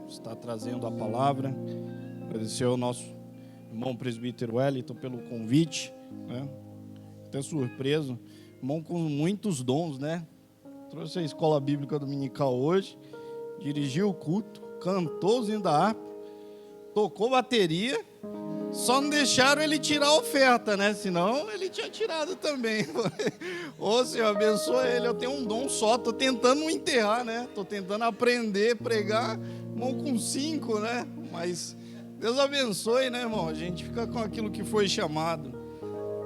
estar trazendo a palavra. Agradecer ao nosso irmão presbítero Wellington pelo convite, né? Até surpreso, irmão com muitos dons, né? Trouxe a escola bíblica dominical hoje, dirigiu o culto, cantou os hinos da harpa, tocou bateria, só não deixaram ele tirar a oferta, né? Senão ele tinha tirado também. Ô Senhor, abençoa ele. Eu tenho um dom só, estou tentando não enterrar, né? Estou tentando aprender a pregar, irmão com 5, né? Mas Deus abençoe, né, irmão? A gente fica com aquilo que foi chamado.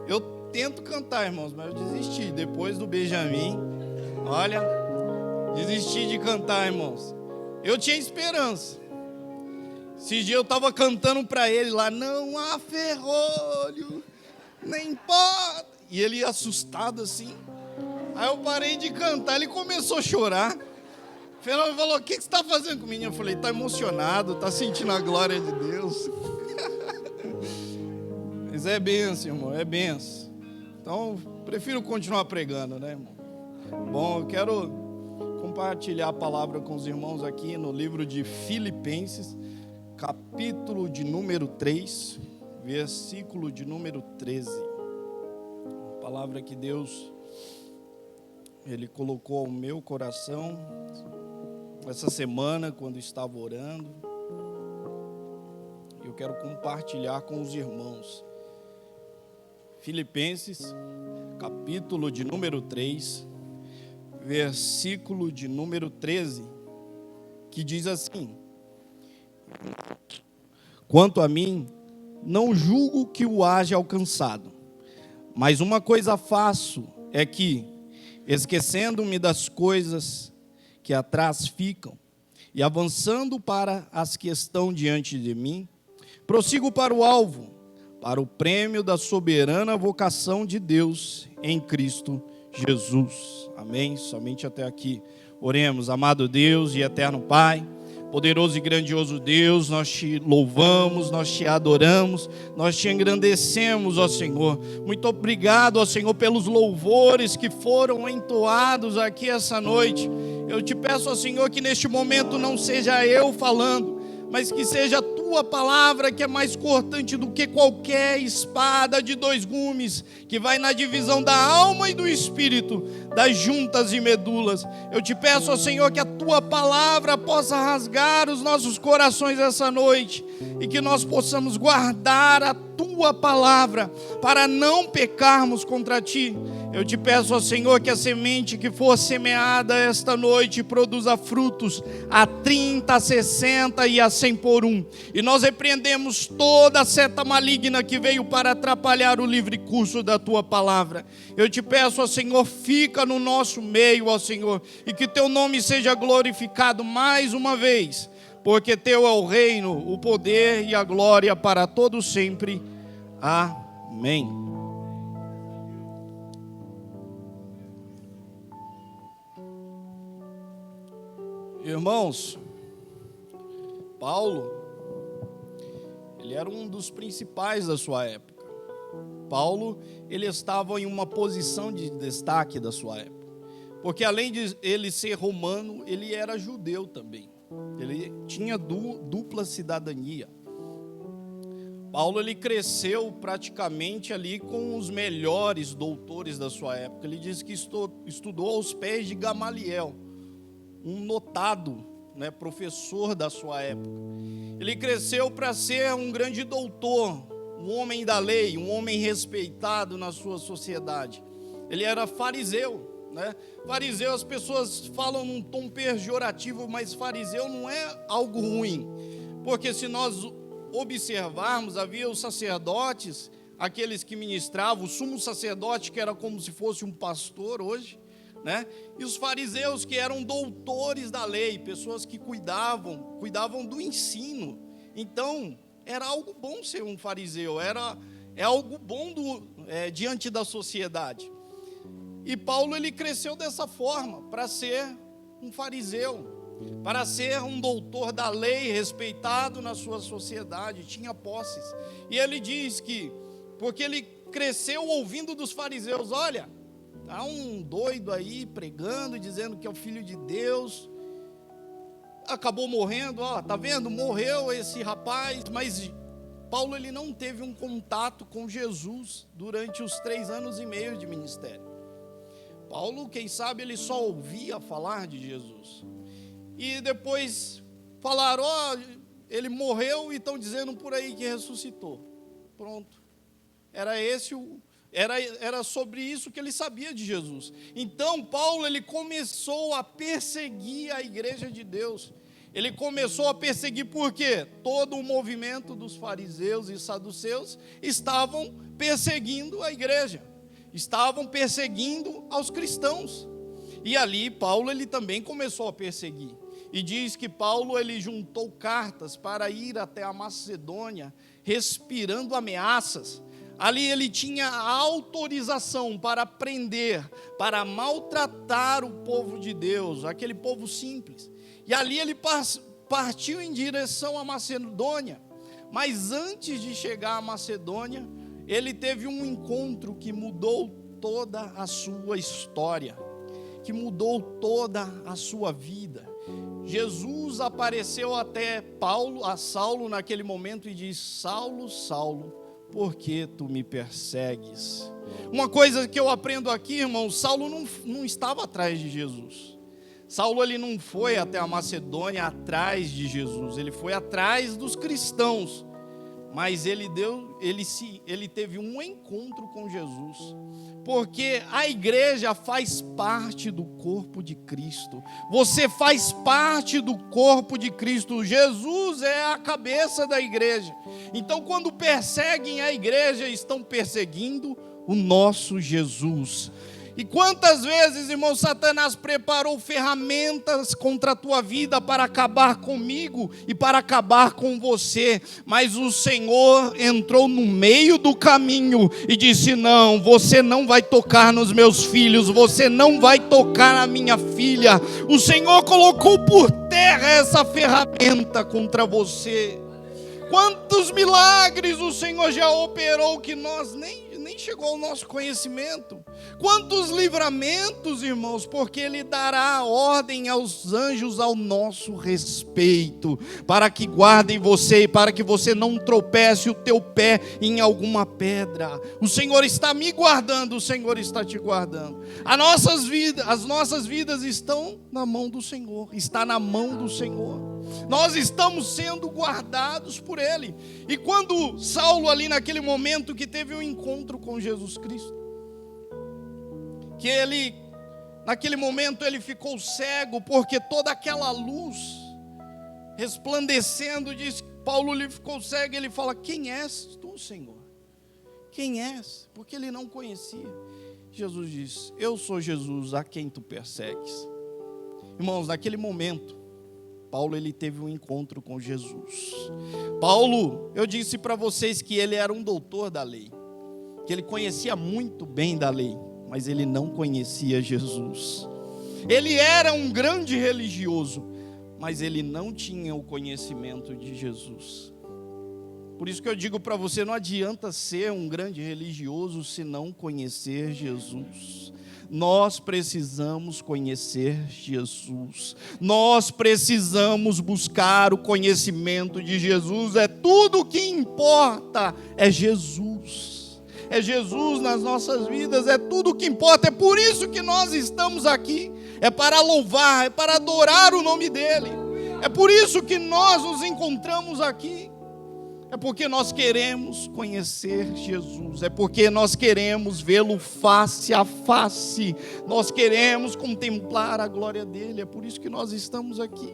Eu tento cantar, irmãos, mas eu desisti. Depois do Benjamin, olha, desisti de cantar, irmãos. Eu tinha esperança. Esse dia eu estava cantando para ele lá, não há ferrolho, nem importa. E ele assustado assim. Aí eu parei de cantar, ele começou a chorar. O Fernando falou, o que você está fazendo com o menino? Eu falei, está emocionado, está sentindo a glória de Deus. Mas é bênção, irmão, é bênção. Então, prefiro continuar pregando, né, irmão? Bom, eu quero compartilhar a palavra com os irmãos aqui no livro de Filipenses, capítulo de número 3, versículo de número 13. A palavra que Deus, Ele colocou ao meu coração essa semana, quando estava orando. Eu quero compartilhar com os irmãos. Filipenses, capítulo de número 3, versículo de número 13, que diz assim: quanto a mim, não julgo que o haja alcançado, mas uma coisa faço, é que, esquecendo-me das coisas que atrás ficam, e avançando para as que estão diante de mim, prossigo para o alvo, para o prêmio da soberana vocação de Deus em Cristo Jesus. Amém? Somente até aqui. Oremos. Amado Deus e eterno Pai, poderoso e grandioso Deus, nós te louvamos, nós te adoramos, nós te engrandecemos, ó Senhor. Muito obrigado, ó Senhor, pelos louvores que foram entoados aqui essa noite. Eu te peço, ó Senhor, que neste momento não seja eu falando, mas que seja a tua palavra, que é mais cortante do que qualquer espada de 2 gumes, que vai na divisão da alma e do espírito, das juntas e medulas. Eu te peço, ó Senhor, que a tua palavra possa rasgar os nossos corações essa noite, e que nós possamos guardar a tua palavra, para não pecarmos contra ti. Eu te peço, ó Senhor, que a semente que for semeada esta noite produza frutos a 30, a 60 e a 100 por 1. E nós repreendemos toda a seta maligna que veio para atrapalhar o livre curso da tua palavra. Eu te peço, ó Senhor, fica no nosso meio, ó Senhor, e que teu nome seja glorificado mais uma vez, porque teu é o reino, o poder e a glória para todos sempre. Amém. Irmãos, Paulo, ele era um dos principais da sua época. Paulo, ele estava em uma posição de destaque da sua época, porque além de ele ser romano, ele era judeu também. Ele tinha dupla cidadania. Paulo, ele cresceu praticamente ali com os melhores doutores da sua época. Ele diz que estudou aos pés de Gamaliel, um notado, né, professor da sua época. Ele cresceu para ser um grande doutor, um homem da lei, um homem respeitado na sua sociedade. Ele era fariseu, né? Fariseu, as pessoas falam num tom pejorativo, mas fariseu não é algo ruim, porque se nós observarmos, havia os sacerdotes, aqueles que ministravam, o sumo sacerdote, que era como se fosse um pastor hoje, né? E os fariseus, que eram doutores da lei, pessoas que cuidavam do ensino. Então, era algo bom ser um fariseu, é algo bom diante da sociedade. E Paulo, ele cresceu dessa forma, para ser um fariseu, para ser um doutor da lei, respeitado na sua sociedade, tinha posses. E ele diz que, porque ele cresceu ouvindo dos fariseus, olha, há um doido aí pregando, dizendo que é o Filho de Deus. acabou morrendo, tá vendo? Morreu esse rapaz, mas Paulo ele não teve um contato com Jesus durante os 3 anos e meio de ministério. Paulo, quem sabe, ele só ouvia falar de Jesus. E depois falaram, ele morreu e estão dizendo por aí que ressuscitou. Pronto. Era sobre isso que ele sabia de Jesus. Então Paulo ele começou a perseguir a igreja de Deus. Ele começou a perseguir porque todo o movimento dos fariseus e saduceus estavam perseguindo a igreja, estavam perseguindo aos cristãos. E ali Paulo ele também começou a perseguir. E diz que Paulo ele juntou cartas para ir até a Macedônia, respirando ameaças. Ali ele tinha a autorização para prender, para maltratar o povo de Deus, aquele povo simples. E ali ele partiu em direção à Macedônia. Mas antes de chegar à Macedônia, ele teve um encontro que mudou toda a sua história, que mudou toda a sua vida. Jesus apareceu até Saulo naquele momento e disse: Saulo, Saulo, por que tu me persegues? Uma coisa que eu aprendo aqui, irmão, Saulo não estava atrás de Jesus. Saulo ele não foi até a Macedônia atrás de Jesus, ele foi atrás dos cristãos. Mas ele teve um encontro com Jesus, porque a igreja faz parte do corpo de Cristo. Você faz parte do corpo de Cristo. Jesus é a cabeça da igreja. Então, quando perseguem a igreja, estão perseguindo o nosso Jesus. E quantas vezes, irmão, Satanás preparou ferramentas contra a tua vida para acabar comigo e para acabar com você, mas o Senhor entrou no meio do caminho e disse: não, você não vai tocar nos meus filhos, você não vai tocar na minha filha. O Senhor colocou por terra essa ferramenta contra você. Quantos milagres o Senhor já operou que nós nem chegou ao nosso conhecimento. Quantos livramentos, irmãos, porque Ele dará ordem aos anjos ao nosso respeito, para que guardem você e para que você não tropece o teu pé em alguma pedra. O Senhor está me guardando, o Senhor está te guardando. As nossas vidas estão na mão do Senhor, está na mão do Senhor. Nós estamos sendo guardados por Ele. E quando Saulo ali naquele momento que teve um encontro com Jesus Cristo, que ele, naquele momento ele ficou cego, porque toda aquela luz resplandecendo, diz que Paulo lhe ficou cego, ele fala: quem és tu, Senhor? Quem és? Porque ele não conhecia. Jesus disse: eu sou Jesus a quem tu persegues. Irmãos, naquele momento Paulo ele teve um encontro com Jesus. Paulo, eu disse para vocês que ele era um doutor da lei, que ele conhecia muito bem da lei, mas ele não conhecia Jesus. Ele era um grande religioso, mas ele não tinha o conhecimento de Jesus. Por isso que eu digo para você, não adianta ser um grande religioso se não conhecer Jesus. Nós precisamos conhecer Jesus. Nós precisamos buscar o conhecimento de Jesus. É tudo o que importa, é Jesus. É Jesus nas nossas vidas, é tudo o que importa. É por isso que nós estamos aqui. É para louvar, é para adorar o nome dEle. É por isso que nós nos encontramos aqui. É porque nós queremos conhecer Jesus, é porque nós queremos vê-lo face a face, nós queremos contemplar a glória dele, é por isso que nós estamos aqui.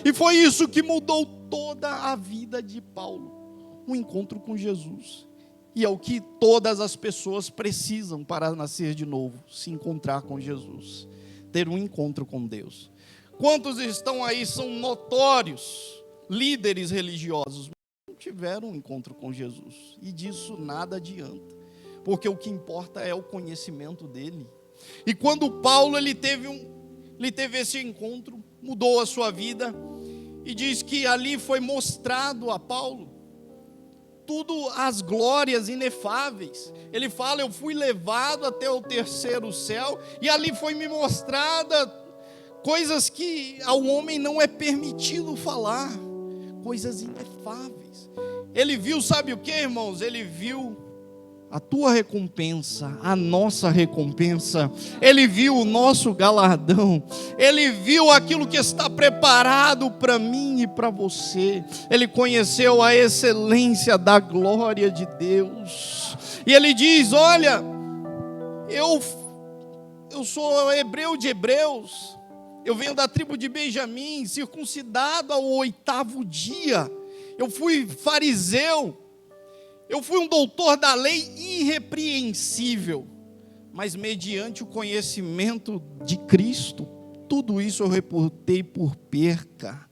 E foi isso que mudou toda a vida de Paulo, um encontro com Jesus. E é o que todas as pessoas precisam para nascer de novo, se encontrar com Jesus, ter um encontro com Deus. Quantos estão aí, são notórios líderes religiosos, tiveram um encontro com Jesus, e disso nada adianta, porque o que importa é o conhecimento dele. E quando Paulo ele teve esse encontro, mudou a sua vida, e diz que ali foi mostrado a Paulo tudo as glórias inefáveis. Ele fala: eu fui levado até o terceiro céu, e ali foi me mostrada coisas que ao homem não é permitido falar, coisas inefáveis. Ele viu, sabe o que, irmãos? Ele viu a tua recompensa, a nossa recompensa. Ele viu o nosso galardão. Ele viu aquilo que está preparado para mim e para você. Ele conheceu a excelência da glória de Deus. E ele diz: olha, eu sou hebreu de hebreus, eu venho da tribo de Benjamim, circuncidado ao 8º dia. Eu fui fariseu, eu fui um doutor da lei irrepreensível, mas mediante o conhecimento de Cristo, tudo isso eu reputei por perca.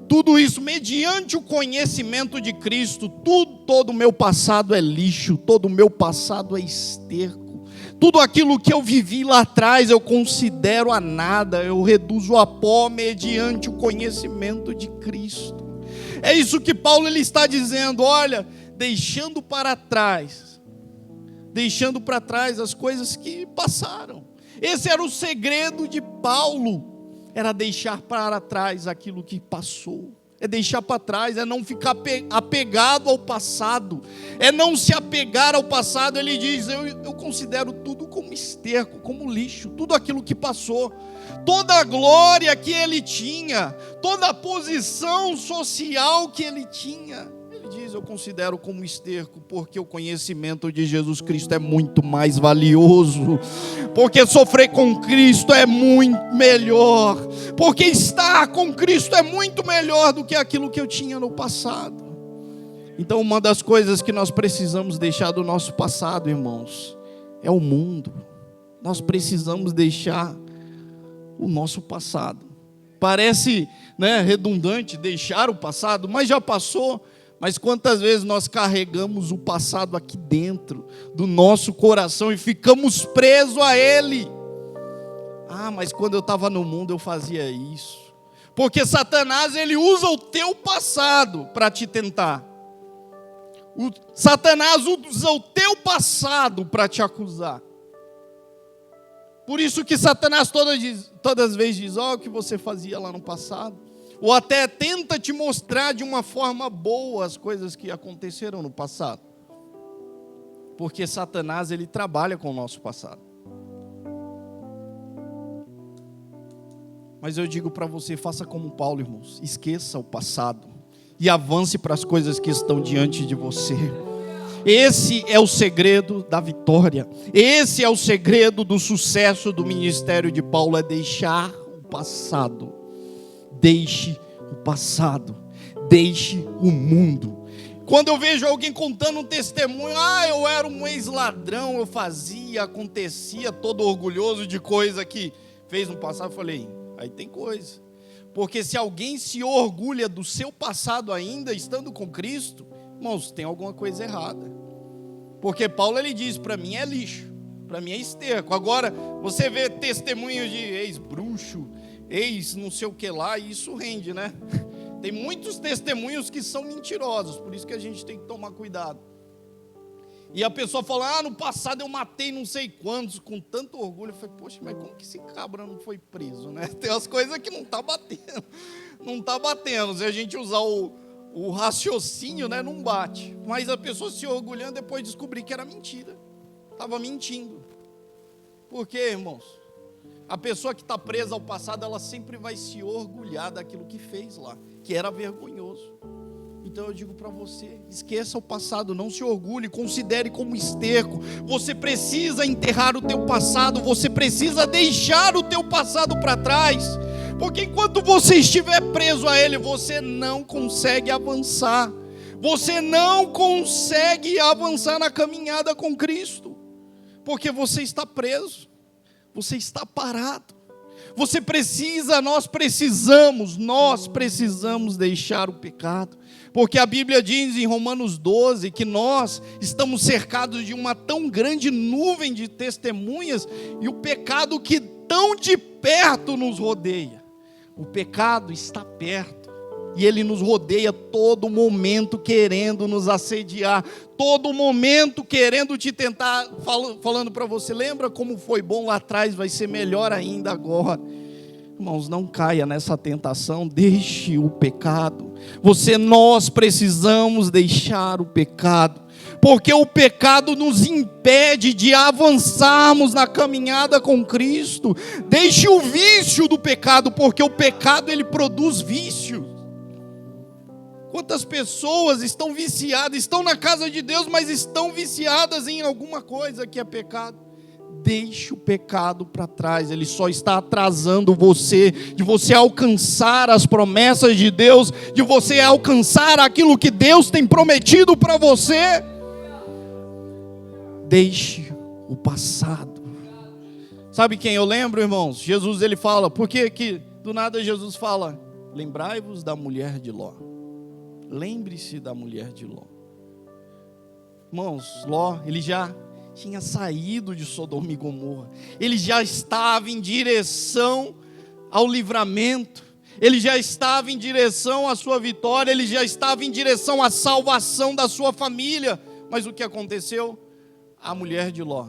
Tudo isso, mediante o conhecimento de Cristo, todo o meu passado é lixo, todo o meu passado é esterco. Tudo aquilo que eu vivi lá atrás eu considero a nada, eu reduzo a pó mediante o conhecimento de Cristo. É isso que Paulo ele está dizendo, olha, deixando para trás as coisas que passaram. Esse era o segredo de Paulo, era deixar para trás aquilo que passou. É deixar para trás, é não ficar apegado ao passado, é não se apegar ao passado. Ele diz: eu considero tudo como esterco, como lixo, tudo aquilo que passou, toda a glória que ele tinha, toda a posição social que ele tinha. Ele diz: eu considero como esterco, porque o conhecimento de Jesus Cristo é muito mais valioso, porque sofrer com Cristo é muito melhor, porque estar com Cristo é muito melhor do que aquilo que eu tinha no passado. Então, uma das coisas que nós precisamos deixar do nosso passado, irmãos, é o mundo. Nós precisamos deixar o nosso passado. Parece, redundante deixar o passado, mas já passou. Mas quantas vezes nós carregamos o passado aqui dentro do nosso coração e ficamos presos a ele? Ah, mas quando eu estava no mundo eu fazia isso. Porque Satanás, ele usa o teu passado para te tentar. Satanás usa o teu passado para te acusar. Por isso que Satanás todas as vezes diz: ó, o que você fazia lá no passado. Ou até tenta te mostrar de uma forma boa as coisas que aconteceram no passado. Porque Satanás, ele trabalha com o nosso passado. Mas eu digo para você, faça como Paulo, irmãos. Esqueça o passado e avance para as coisas que estão diante de você. Esse é o segredo da vitória. Esse é o segredo do sucesso do ministério de Paulo, é deixar o passado. Deixe o passado, deixe o mundo. Quando eu vejo alguém contando um testemunho: eu era um ex-ladrão, eu fazia, acontecia, todo orgulhoso de coisa que fez no passado, eu falei: aí tem coisa. Porque se alguém se orgulha do seu passado ainda, estando com Cristo, irmãos, tem alguma coisa errada. Porque Paulo, ele diz: para mim é lixo, para mim é esterco. Agora, você vê testemunhos de ex-bruxo, não sei o que lá, e isso rende, né? Tem muitos testemunhos que são mentirosos, por isso que a gente tem que tomar cuidado. E a pessoa fala: no passado eu matei não sei quantos, com tanto orgulho. Eu falei: poxa, mas como que esse cabra não foi preso, né? Tem as coisas que não está batendo, se a gente usar o raciocínio, né, não bate. Mas a pessoa se orgulhando, depois descobrir que era mentira, estava mentindo. Por quê, irmãos? A pessoa que está presa ao passado, ela sempre vai se orgulhar daquilo que fez lá, que era vergonhoso. Então eu digo para você, esqueça o passado, não se orgulhe, considere como esterco. Você precisa enterrar o teu passado, você precisa deixar o teu passado para trás, porque enquanto você estiver preso a ele, você não consegue avançar. Você não consegue avançar na caminhada com Cristo, porque você está preso. Você está parado. Nós precisamos deixar o pecado. Porque a Bíblia diz em Romanos 12 que nós estamos cercados de uma tão grande nuvem de testemunhas e o pecado que tão de perto nos rodeia. O pecado está perto. E ele nos rodeia todo momento querendo nos assediar, todo momento querendo te tentar, falando para você: lembra como foi bom lá atrás, vai ser melhor ainda agora. Irmãos, não caia nessa tentação, deixe o pecado. Nós precisamos deixar o pecado, porque o pecado nos impede de avançarmos na caminhada com Cristo. Deixe o vício do pecado, porque o pecado ele produz vício. Quantas pessoas estão viciadas, estão na casa de Deus, mas estão viciadas em alguma coisa que é pecado? Deixe o pecado para trás, ele só está atrasando você, de você alcançar as promessas de Deus, de você alcançar aquilo que Deus tem prometido para você. Deixe o passado. Sabe quem eu lembro, irmãos? Jesus, ele fala, porque que do nada Jesus fala, lembrai-vos da mulher de Ló. Lembre-se da mulher de Ló. Irmãos, Ló, ele já tinha saído de Sodoma e Gomorra, ele já estava em direção ao livramento, ele já estava em direção à sua vitória, ele já estava em direção à salvação da sua família. Mas o que aconteceu? A mulher de Ló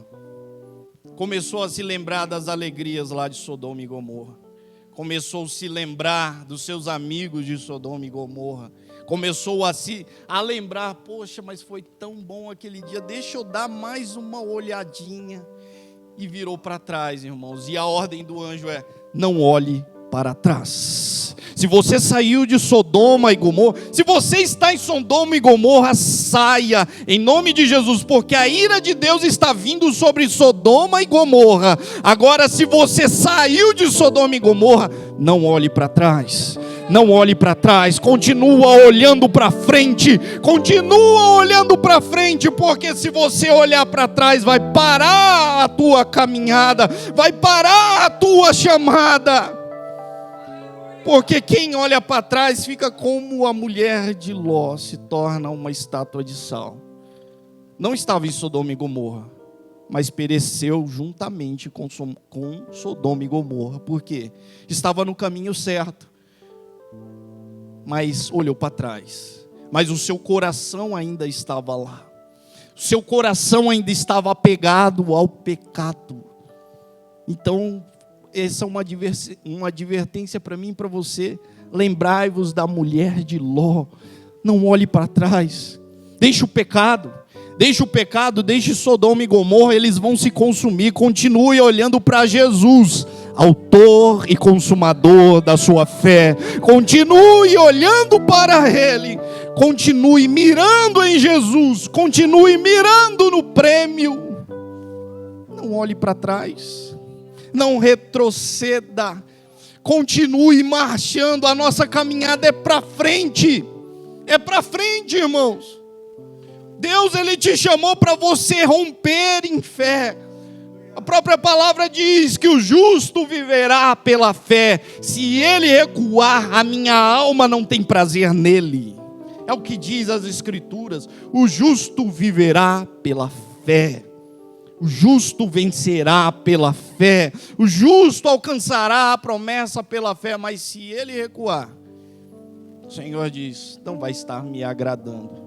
começou a se lembrar das alegrias lá de Sodoma e Gomorra, começou a se lembrar dos seus amigos de Sodoma e Gomorra, começou a lembrar, poxa, mas foi tão bom aquele dia, deixa eu dar mais uma olhadinha, e virou para trás, irmãos. E a ordem do anjo é, não olhe para trás. Se você saiu de Sodoma e Gomorra, se você está em Sodoma e Gomorra, saia, em nome de Jesus, porque a ira de Deus está vindo sobre Sodoma e Gomorra. Agora, se você saiu de Sodoma e Gomorra, não olhe para trás. Não olhe para trás, continua olhando para frente, porque se você olhar para trás, vai parar a tua caminhada, vai parar a tua chamada, porque quem olha para trás fica como a mulher de Ló, se torna uma estátua de sal. Não estava em Sodoma e Gomorra, mas pereceu juntamente com Sodoma e Gomorra, porque estava no caminho certo, mas olhou para trás, mas o seu coração ainda estava lá, o seu coração ainda estava apegado ao pecado. Então, essa é uma advertência para mim e para você. Lembrai-vos da mulher de Ló, não olhe para trás, deixe o pecado, deixe Sodoma e Gomorra, eles vão se consumir. Continue olhando para Jesus, autor e consumador da sua fé. Continue olhando para Ele, continue mirando em Jesus, continue mirando no prêmio. Não olhe para trás, não retroceda, continue marchando. A nossa caminhada é para frente, irmãos. Deus, Ele te chamou para você romper em fé. A própria palavra diz que o justo viverá pela fé. Se ele recuar, a minha alma não tem prazer nele. É o que diz as Escrituras. O justo viverá pela fé. O justo vencerá pela fé. O justo alcançará a promessa pela fé. Mas se ele recuar, o Senhor diz, não vai estar me agradando.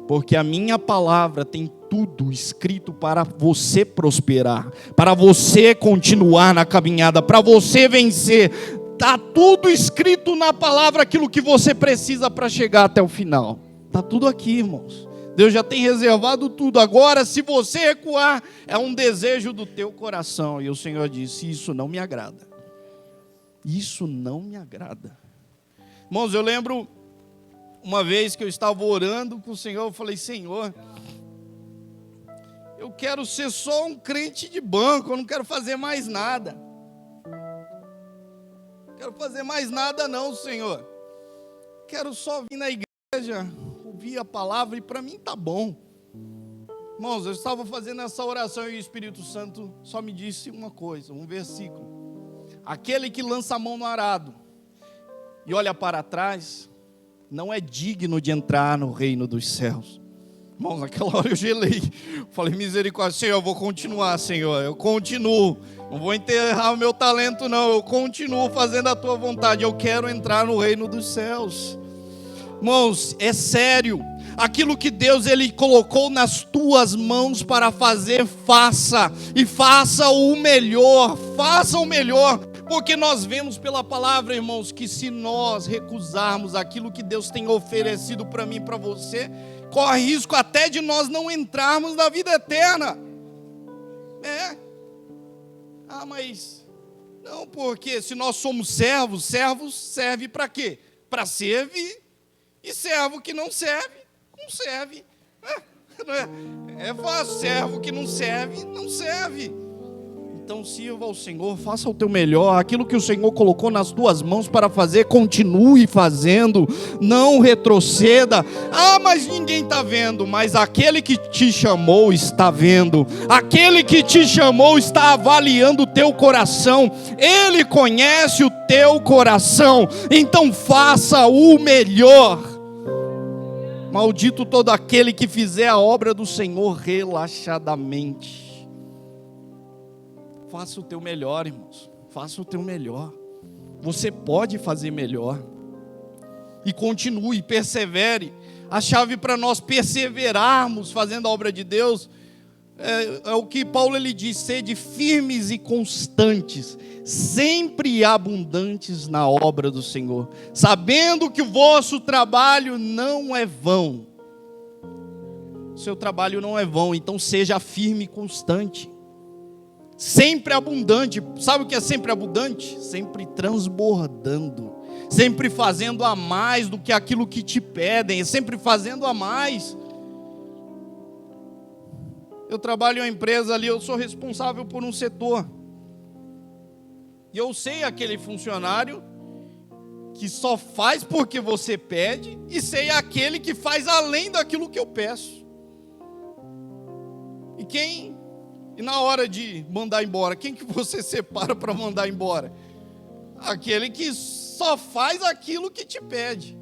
Porque a minha palavra tem tudo escrito para você prosperar, para você continuar na caminhada, para você vencer. Está tudo escrito na palavra, aquilo que você precisa para chegar até o final. Está tudo aqui, irmãos. Deus já tem reservado tudo. Agora, se você recuar, é um desejo do teu coração. E o Senhor disse, isso não me agrada. Isso não me agrada. Irmãos, eu lembro uma vez que eu estava orando com o Senhor, eu falei, Senhor, eu quero ser só um crente de banco, eu não quero fazer mais nada. Não quero fazer mais nada não, Senhor. Quero só vir na igreja, ouvir a palavra e para mim tá bom. Irmãos, eu estava fazendo essa oração e o Espírito Santo só me disse uma coisa, um versículo. Aquele que lança a mão no arado e olha para trás, não é digno de entrar no reino dos céus. Irmãos, naquela hora eu gelei. Falei, misericórdia, Senhor, eu vou continuar, Senhor. Eu continuo. Não vou enterrar o meu talento, não. Eu continuo fazendo a tua vontade. Eu quero entrar no reino dos céus. Irmãos, é sério. Aquilo que Deus Ele colocou nas tuas mãos para fazer, faça. E faça o melhor. Faça o melhor. Porque nós vemos pela palavra, irmãos, que se nós recusarmos aquilo que Deus tem oferecido para mim e para você, corre risco até de nós não entrarmos na vida eterna. Mas não, porque se nós somos servos, servos serve para quê? Para servir. E servo que não serve, não serve. É fácil, servo que não serve, não serve. Então sirva ao Senhor, faça o teu melhor, aquilo que o Senhor colocou nas tuas mãos para fazer, continue fazendo, não retroceda. Mas ninguém está vendo, mas aquele que te chamou está vendo, aquele que te chamou está avaliando o teu coração, Ele conhece o teu coração, então faça o melhor. Maldito todo aquele que fizer a obra do Senhor relaxadamente. Faça o teu melhor, irmãos. Faça o teu melhor. Você pode fazer melhor. E continue, persevere. A chave para nós perseverarmos fazendo a obra de Deus é o que Paulo ele diz: sede firmes e constantes, sempre abundantes na obra do Senhor, sabendo que o vosso trabalho não é vão. O seu trabalho não é vão, então seja firme e constante. Sempre abundante. Sabe o que é sempre abundante? Sempre transbordando, sempre fazendo a mais do que aquilo que te pedem, sempre fazendo a mais. Eu trabalho em uma empresa ali, eu sou responsável por um setor, e eu sei aquele funcionário que só faz porque você pede, e sei aquele que faz além daquilo que eu peço. E na hora de mandar embora, quem que você separa para mandar embora? Aquele que só faz aquilo que te pede.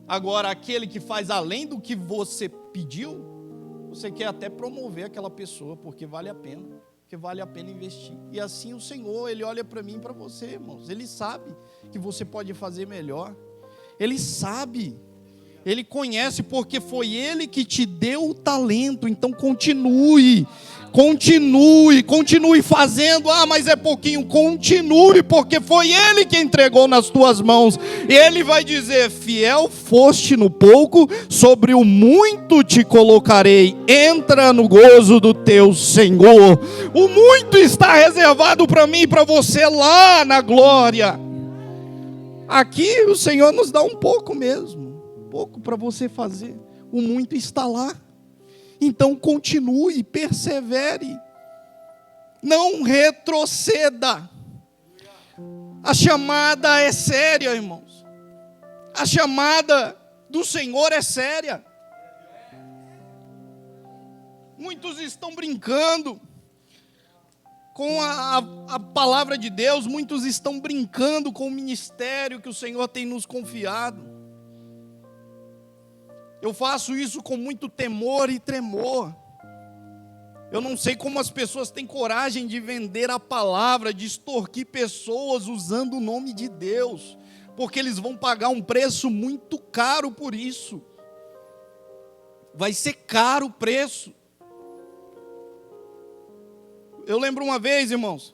Agora, aquele que faz além do que você pediu, você quer até promover aquela pessoa, porque vale a pena. Porque vale a pena investir. E assim o Senhor, Ele olha para mim e para você, irmãos. Ele sabe que você pode fazer melhor. Ele sabe. Ele conhece, porque foi Ele que te deu o talento. Então continue fazendo. Mas é pouquinho. Continue, porque foi Ele que entregou nas tuas mãos. E Ele vai dizer: fiel foste no pouco, sobre o muito te colocarei. Entra no gozo do teu Senhor. O muito está reservado para mim e para você lá na glória. Aqui o Senhor nos dá um pouco mesmo. Pouco para você fazer, o muito está lá. Então continue, persevere, não retroceda. A chamada é séria, irmãos. A chamada do Senhor é séria. Muitos estão brincando com a palavra de Deus, muitos estão brincando com o ministério que o Senhor tem nos confiado. Eu faço isso com muito temor e tremor. Eu não sei como as pessoas têm coragem de vender a palavra, de extorquir pessoas usando o nome de Deus, porque eles vão pagar um preço muito caro por isso. Vai ser caro o preço. Eu lembro uma vez, irmãos,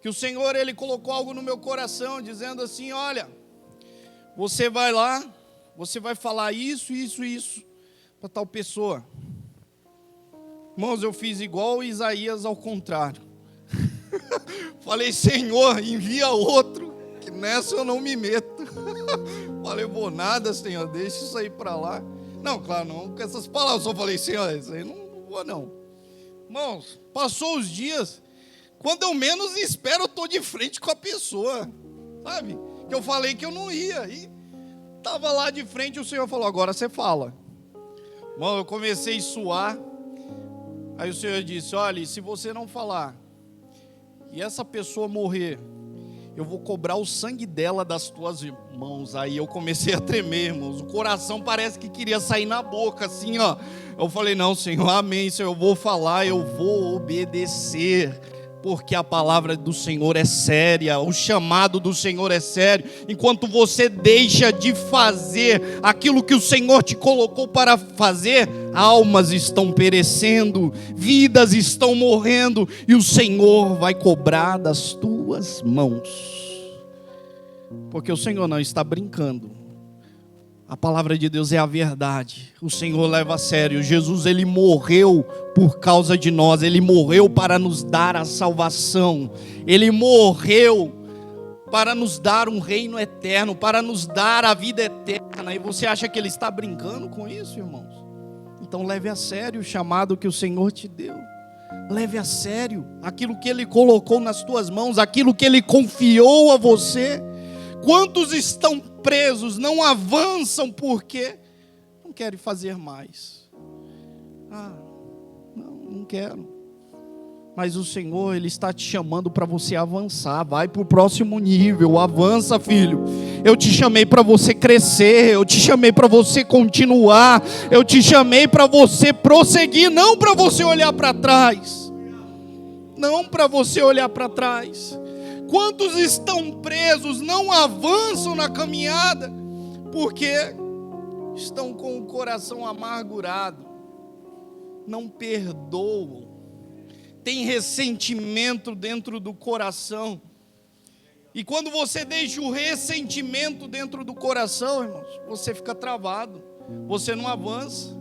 que o Senhor, Ele colocou algo no meu coração, dizendo assim: olha, você vai lá, você vai falar isso para tal pessoa. Irmãos, eu fiz igual Isaías ao contrário. Falei: Senhor, envia outro, que nessa eu não me meto. Falei: vou nada, Senhor, deixa isso aí para lá. Não, claro, não com essas palavras. Só falei: Senhor, isso aí não vou não. Irmãos, passou os dias, quando eu menos espero, eu estou de frente com a pessoa, sabe? Que eu falei que eu não ia, e estava lá de frente, o Senhor falou: agora você fala. Irmão, eu comecei a suar. Aí o Senhor disse: olha, se você não falar e essa pessoa morrer, eu vou cobrar o sangue dela das tuas mãos. Aí eu comecei a tremer, irmãos. O coração parece que queria sair na boca, assim, ó. Eu falei: não, Senhor, amém, Senhor, eu vou falar, eu vou obedecer. Porque a palavra do Senhor é séria, o chamado do Senhor é sério. Enquanto você deixa de fazer aquilo que o Senhor te colocou para fazer, almas estão perecendo, vidas estão morrendo, e o Senhor vai cobrar das tuas mãos, porque o Senhor não está brincando. A palavra de Deus é a verdade. O Senhor leva a sério. Jesus, Ele morreu por causa de nós. Ele morreu para nos dar a salvação. Ele morreu para nos dar um reino eterno, para nos dar a vida eterna. E você acha que Ele está brincando com isso, irmãos? Então leve a sério o chamado que o Senhor te deu. Leve a sério aquilo que Ele colocou nas tuas mãos, aquilo que Ele confiou a você. Quantos estão presos, não avançam porque não querem fazer mais? Não quero. Mas o Senhor, Ele está te chamando para você avançar. Vai para o próximo nível, avança, filho. Eu te chamei para você crescer, eu te chamei para você continuar, eu te chamei para você prosseguir, não para você olhar para trás. Não para você olhar para trás. Quantos estão presos, não avançam na caminhada, porque estão com o coração amargurado, não perdoam, tem ressentimento dentro do coração. E quando você deixa o ressentimento dentro do coração, irmãos, você fica travado, você não avança,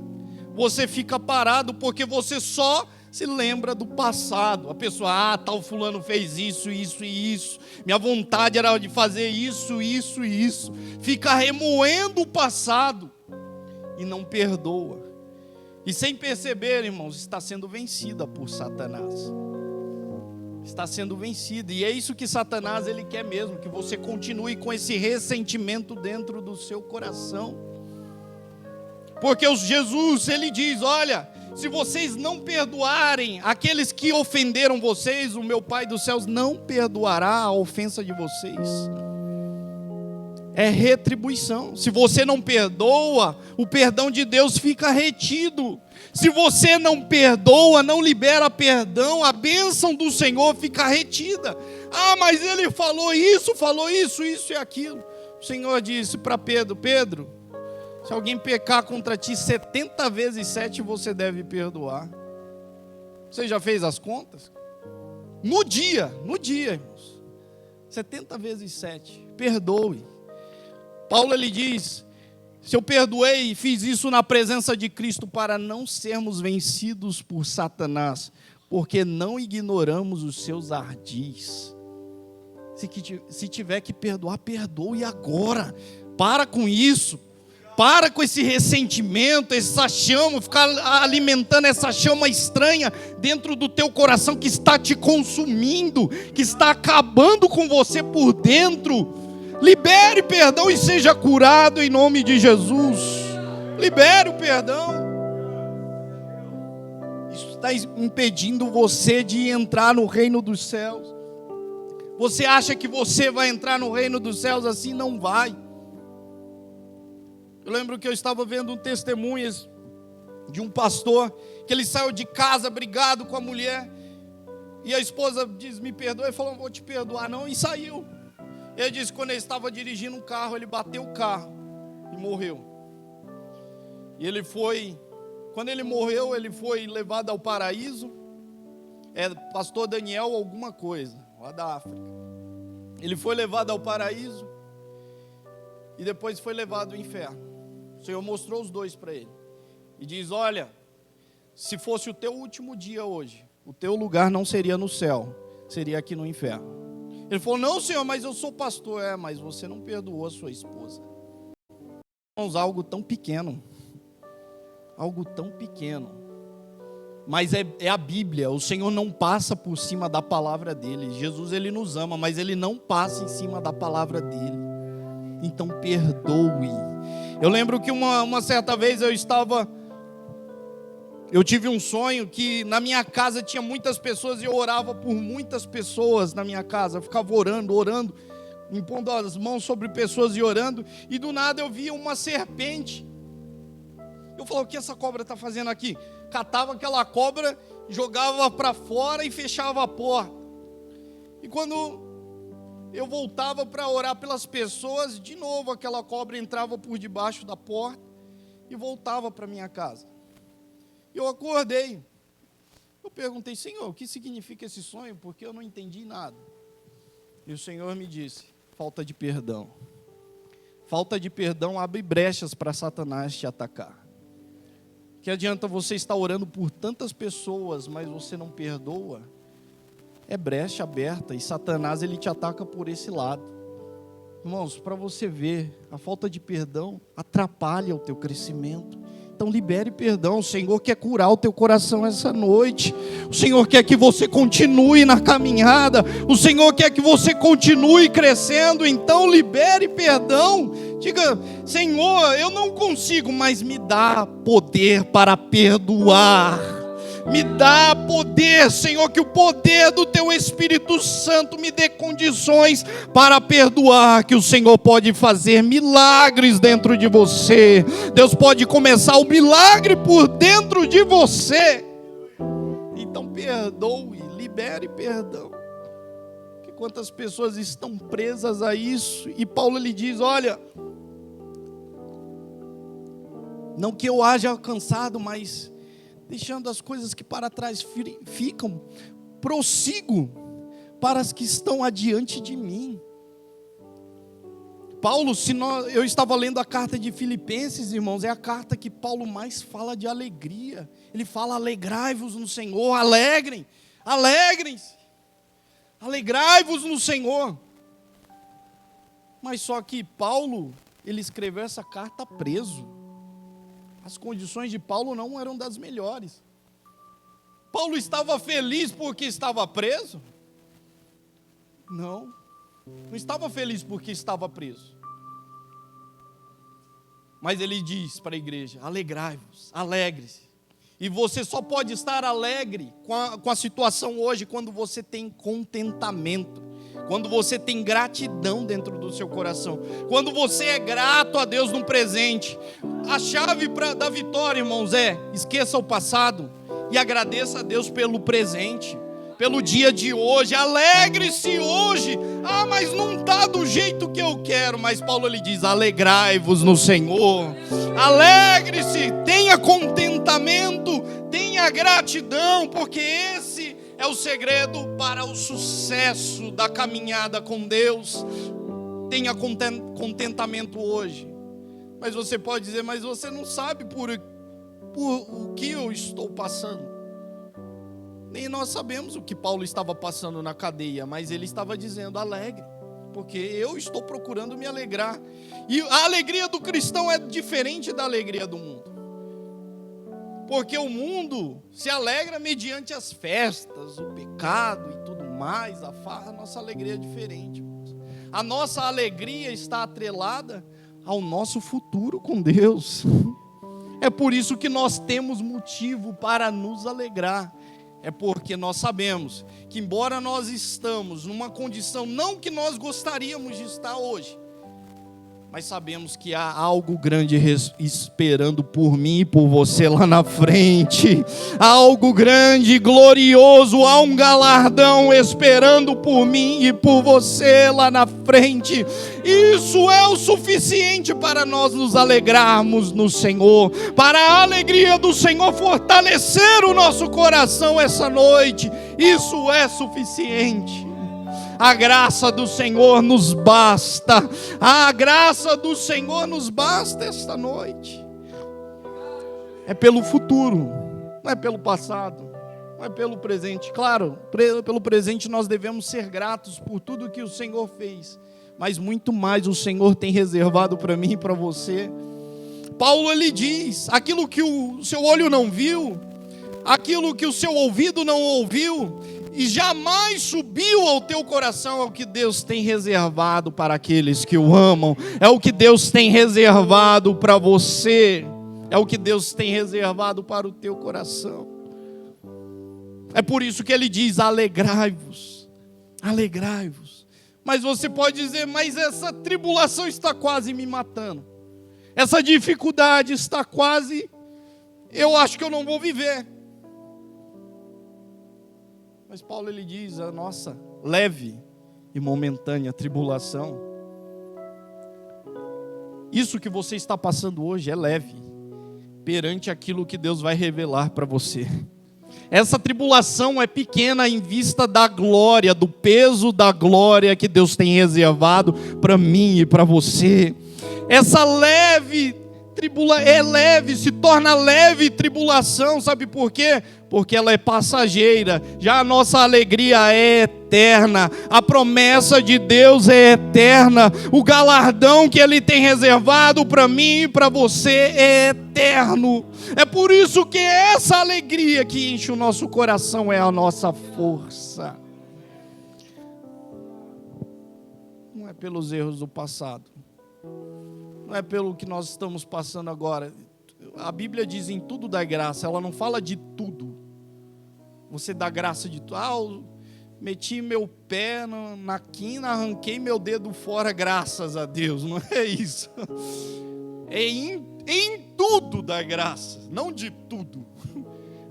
você fica parado, porque você só se lembra do passado. A pessoa, tal fulano fez isso, isso e isso, minha vontade era de fazer isso, isso e isso. Fica remoendo o passado e não perdoa. E sem perceber, irmãos, está sendo vencida por Satanás. Está sendo vencida. E é isso que Satanás, ele quer mesmo, que você continue com esse ressentimento dentro do seu coração. Porque Jesus, ele diz, olha, se vocês não perdoarem aqueles que ofenderam vocês, o meu Pai dos céus não perdoará a ofensa de vocês. É retribuição. Se você não perdoa, o perdão de Deus fica retido. Se você não perdoa, não libera perdão, a bênção do Senhor fica retida. Mas ele falou isso e aquilo. O Senhor disse para Pedro, Pedro, se alguém pecar contra ti 70 vezes 7, você deve perdoar. Você já fez as contas? No dia, irmãos. 70 vezes 7, perdoe. Paulo, ele diz, se eu perdoei e fiz isso na presença de Cristo para não sermos vencidos por Satanás, porque não ignoramos os seus ardis. Se tiver que perdoar, perdoe agora. Para com isso. Para com esse ressentimento, essa chama, ficar alimentando essa chama estranha dentro do teu coração que está te consumindo, que está acabando com você por dentro. Libere perdão e seja curado em nome de Jesus. Libere o perdão. Isso está impedindo você de entrar no reino dos céus. Você acha que você vai entrar no reino dos céus assim? Não vai. Eu lembro que eu estava vendo um testemunho de um pastor, que ele saiu de casa brigado com a mulher, e a esposa diz, me perdoa, ele falou, não vou te perdoar não, e saiu. Ele disse que quando ele estava dirigindo um carro, ele bateu o carro e morreu. E ele foi, quando ele morreu, ele foi levado ao paraíso, pastor Daniel alguma coisa, lá da África. Ele foi levado ao paraíso, e depois foi levado ao inferno. O Senhor mostrou os dois para ele. E diz, olha, se fosse o teu último dia hoje, o teu lugar não seria no céu, seria aqui no inferno. Ele falou, não, Senhor, mas eu sou pastor. Mas você não perdoou a sua esposa. Irmãos, algo tão pequeno. Algo tão pequeno. Mas é a Bíblia. O Senhor não passa por cima da palavra dele. Jesus, ele nos ama, mas ele não passa em cima da palavra dele. Então perdoe. Eu lembro que uma certa vez eu tive um sonho que na minha casa tinha muitas pessoas e eu orava por muitas pessoas na minha casa. Eu ficava orando, impondo as mãos sobre pessoas e orando, e do nada eu via uma serpente. Eu falava, o que essa cobra está fazendo aqui? Catava aquela cobra, jogava para fora e fechava a porta. E quando eu voltava para orar pelas pessoas, de novo aquela cobra entrava por debaixo da porta e voltava para minha casa. E eu acordei. Eu perguntei, Senhor, o que significa esse sonho? Porque eu não entendi nada. E o Senhor me disse, falta de perdão. Falta de perdão abre brechas para Satanás te atacar. Que adianta você estar orando por tantas pessoas, mas você não perdoa? É brecha aberta e Satanás ele te ataca por esse lado. Irmãos, para você ver, a falta de perdão atrapalha o teu crescimento. Então libere perdão. O Senhor quer curar o teu coração essa noite. O Senhor quer que você continue na caminhada. O Senhor quer que você continue crescendo. Então libere perdão. Diga, Senhor, eu não consigo, mas me dá poder para perdoar. Me dá poder, Senhor, que o poder do Teu Espírito Santo me dê condições para perdoar, que o Senhor pode fazer milagres dentro de você. Deus pode começar o milagre por dentro de você. Então perdoe, libere perdão. Que quantas pessoas estão presas a isso, e Paulo lhe diz, olha, não que eu haja alcançado, mas deixando as coisas que para trás ficam, prossigo para as que estão adiante de mim. Paulo, eu estava lendo a carta de Filipenses, irmãos, é a carta que Paulo mais fala de alegria. Ele fala, alegrai-vos no Senhor, alegrem-se, alegrai-vos no Senhor. Mas só que Paulo, ele escreveu essa carta preso. As condições de Paulo não eram das melhores. Paulo estava feliz porque estava preso? Não estava feliz porque estava preso. Mas ele diz para a igreja, alegrai-vos, alegre-se. E você só pode estar alegre com a situação hoje quando você tem contentamento. Quando você tem gratidão dentro do seu coração, quando você é grato a Deus no presente. A chave da vitória, irmãos, esqueça o passado e agradeça a Deus pelo presente, pelo dia de hoje. Alegre-se hoje. Mas não está do jeito que eu quero. Mas Paulo ele diz, alegrai-vos no Senhor. Alegre-se, tenha contentamento, tenha gratidão, porque esse é o segredo para o sucesso da caminhada com Deus. Tenha contentamento hoje. Mas você pode dizer, mas você não sabe por o que eu estou passando. Nem nós sabemos o que Paulo estava passando na cadeia, mas ele estava dizendo, alegre, porque eu estou procurando me alegrar. E a alegria do cristão é diferente da alegria do mundo. Porque o mundo se alegra mediante as festas, o pecado e tudo mais, a farra. A nossa alegria é diferente. A nossa alegria está atrelada ao nosso futuro com Deus. É por isso que nós temos motivo para nos alegrar. É porque nós sabemos que embora nós estamos numa condição não que nós gostaríamos de estar hoje, mas sabemos que há algo grande esperando por mim e por você lá na frente. Há algo grande, glorioso, há um galardão esperando por mim e por você lá na frente. Isso é o suficiente para nós nos alegrarmos no Senhor, para a alegria do Senhor fortalecer o nosso coração essa noite. Isso é suficiente. A graça do Senhor nos basta. A graça do Senhor nos basta esta noite. É pelo futuro, não é pelo passado, não é pelo presente. Claro, pelo presente nós devemos ser gratos por tudo que o Senhor fez, mas muito mais o Senhor tem reservado para mim e para você. Paulo ele diz, aquilo que o seu olho não viu, aquilo que o seu ouvido não ouviu, e jamais subiu ao teu coração, é o que Deus tem reservado para aqueles que o amam. É o que Deus tem reservado para você. É o que Deus tem reservado para o teu coração. É por isso que ele diz, alegrai-vos, alegrai-vos. Mas você pode dizer, mas essa tribulação está quase me matando. Essa dificuldade está quase, eu acho que eu não vou viver. Mas Paulo ele diz, a nossa leve e momentânea tribulação, isso que você está passando hoje é leve, perante aquilo que Deus vai revelar para você. Essa tribulação é pequena em vista da glória, do peso da glória que Deus tem reservado para mim e para você. Essa se torna leve tribulação, sabe por quê? Porque ela é passageira, já a nossa alegria é eterna, a promessa de Deus é eterna, o galardão que Ele tem reservado para mim e para você é eterno. É por isso que essa alegria que enche o nosso coração é a nossa força. Não é pelos erros do passado, não é pelo que nós estamos passando agora. A Bíblia diz em tudo dá graça, ela não fala de tudo. Você dá graça de tudo. Eu meti meu pé na quina, arranquei meu dedo fora, graças a Deus. Não é isso. É em tudo dá graça, não de tudo.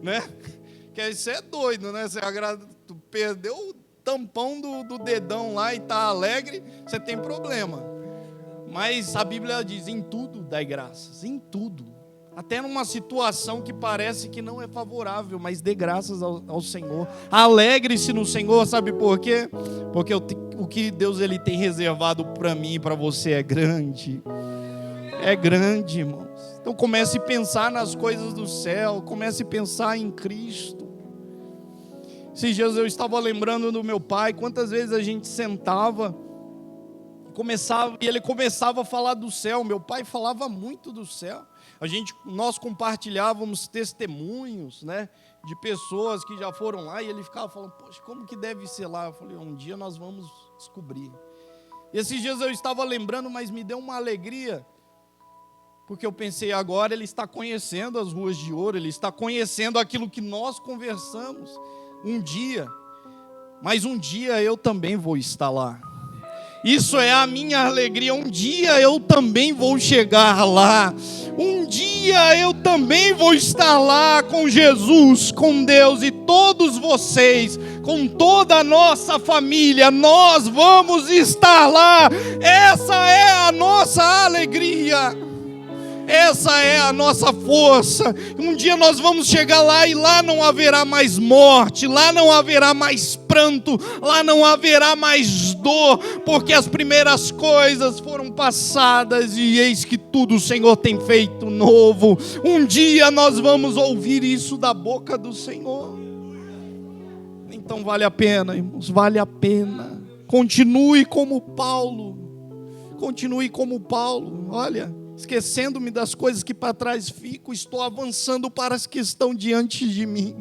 Né? Porque isso é doido, né? Tu perdeu o tampão do dedão lá e está alegre, você tem problema. Mas a Bíblia diz, em tudo dai graças, em tudo. Até numa situação que parece que não é favorável, mas dê graças ao Senhor. Alegre-se no Senhor, sabe por quê? Porque o que Deus Ele tem reservado para mim e para você é grande. É grande, irmãos. Então comece a pensar nas coisas do céu, comece a pensar em Cristo. Esses dias eu estava lembrando do meu pai, quantas vezes a gente sentava e ele começava a falar do céu. Meu pai falava muito do céu. Nós compartilhávamos testemunhos, né, de pessoas que já foram lá, e ele ficava falando, poxa, como que deve ser lá? Eu falei, um dia nós vamos descobrir. E esses dias eu estava lembrando, mas me deu uma alegria, porque eu pensei, agora ele está conhecendo as ruas de ouro, ele está conhecendo aquilo que nós conversamos um dia, mas um dia eu também vou estar lá. Isso é a minha alegria. Um dia eu também vou chegar lá. Um dia eu também vou estar lá com Jesus, com Deus e todos vocês, com toda a nossa família. Nós vamos estar lá. Essa é a nossa alegria. Essa é a nossa força. Um dia nós vamos chegar lá e lá não haverá mais morte, lá não haverá mais pranto, lá não haverá mais dor, porque as primeiras coisas foram passadas e eis que tudo o Senhor tem feito novo. Um dia nós vamos ouvir isso da boca do Senhor. Então vale a pena, irmãos, vale a pena. Continue como Paulo. Continue como Paulo. Olha, esquecendo-me das coisas que para trás fico, estou avançando para as que estão diante de mim.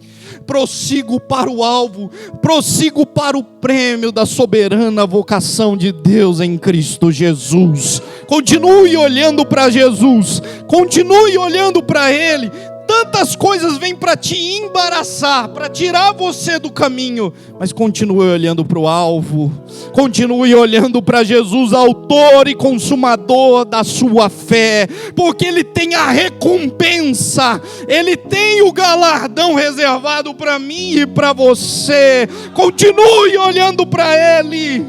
Prossigo para o alvo, prossigo para o prêmio da soberana vocação de Deus em Cristo Jesus. Continue olhando para Jesus, continue olhando para Ele. Tantas coisas vêm para te embaraçar, para tirar você do caminho, mas continue olhando para o alvo, continue olhando para Jesus, autor e consumador da sua fé, porque Ele tem a recompensa, Ele tem o galardão reservado para mim e para você. Continue olhando para Ele,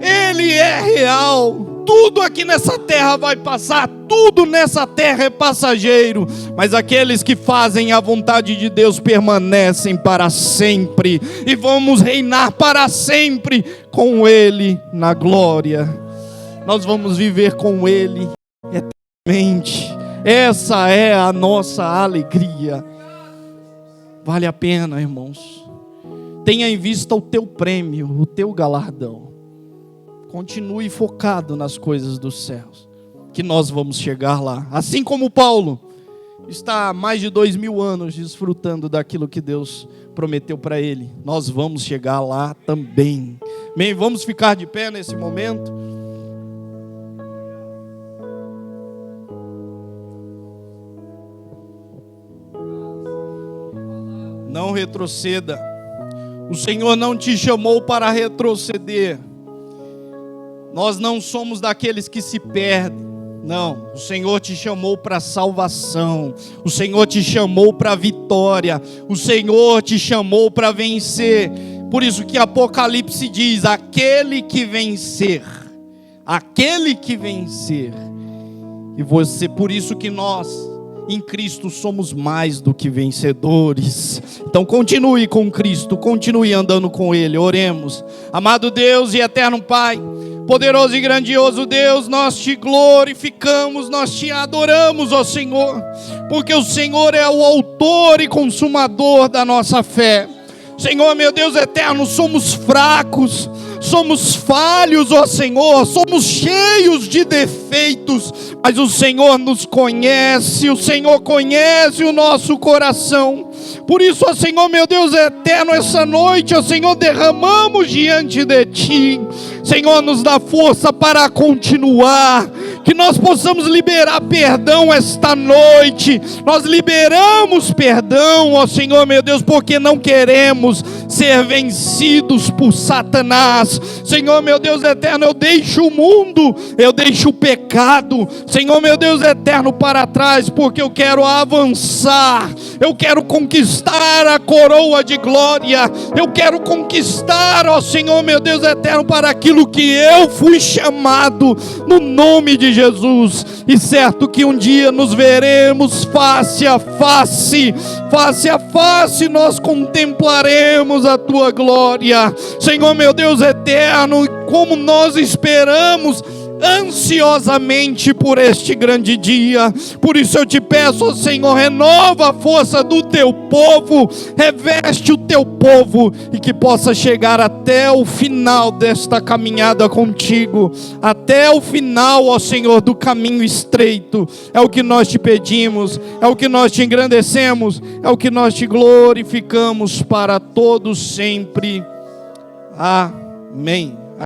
Ele é real. Tudo aqui nessa terra vai passar, tudo nessa terra é passageiro, mas aqueles que fazem a vontade de Deus permanecem para sempre, e vamos reinar para sempre com Ele na glória. Nós vamos viver com Ele eternamente. Essa é a nossa alegria. Vale a pena, irmãos. Tenha em vista o teu prêmio, o teu galardão. Continue focado nas coisas dos céus, que nós vamos chegar lá. Assim como Paulo está há mais de 2000 anos desfrutando daquilo que Deus prometeu para ele, nós vamos chegar lá também. Bem, vamos ficar de pé nesse momento. Não retroceda. O Senhor não te chamou para retroceder. Nós não somos daqueles que se perdem. Não, o Senhor te chamou para salvação. O Senhor te chamou para vitória. O Senhor te chamou para vencer. Por isso que Apocalipse diz: aquele que vencer. Aquele que vencer. E você, por isso que nós Em Cristo somos mais do que vencedores. Então continue com Cristo, continue andando com Ele. Oremos. Amado Deus e eterno Pai, poderoso e grandioso Deus, nós te glorificamos, nós te adoramos, ó Senhor, porque o Senhor é o autor e consumador da nossa fé. Senhor, meu Deus eterno, somos fracos, somos falhos, ó Senhor, somos cheios de defeitos, mas o Senhor nos conhece, o Senhor conhece o nosso coração. Por isso, ó Senhor, meu Deus eterno, essa noite, ó Senhor, derramamos diante de Ti. Senhor, nos dá força para continuar, que nós possamos liberar perdão esta noite. Nós liberamos perdão, ó Senhor, meu Deus, porque não queremos ser vencidos por Satanás. Senhor, meu Deus eterno, eu deixo o mundo, eu deixo o pecado, Senhor, meu Deus eterno, para trás, porque eu quero avançar, eu quero conquistar a coroa de glória, eu quero conquistar, ó Senhor, meu Deus eterno, para aquilo que eu fui chamado, no nome de Jesus. E certo que um dia nos veremos face a face, face a face nós contemplaremos a Tua glória. Senhor, meu Deus eterno, como nós esperamos ansiosamente por este grande dia. Por isso eu te peço, ó Senhor, renova a força do Teu povo, reveste o Teu povo, e que possa chegar até o final desta caminhada contigo, até o final, ó Senhor, do caminho estreito. É o que nós te pedimos, é o que nós te engrandecemos, é o que nós te glorificamos para todos sempre. Amém.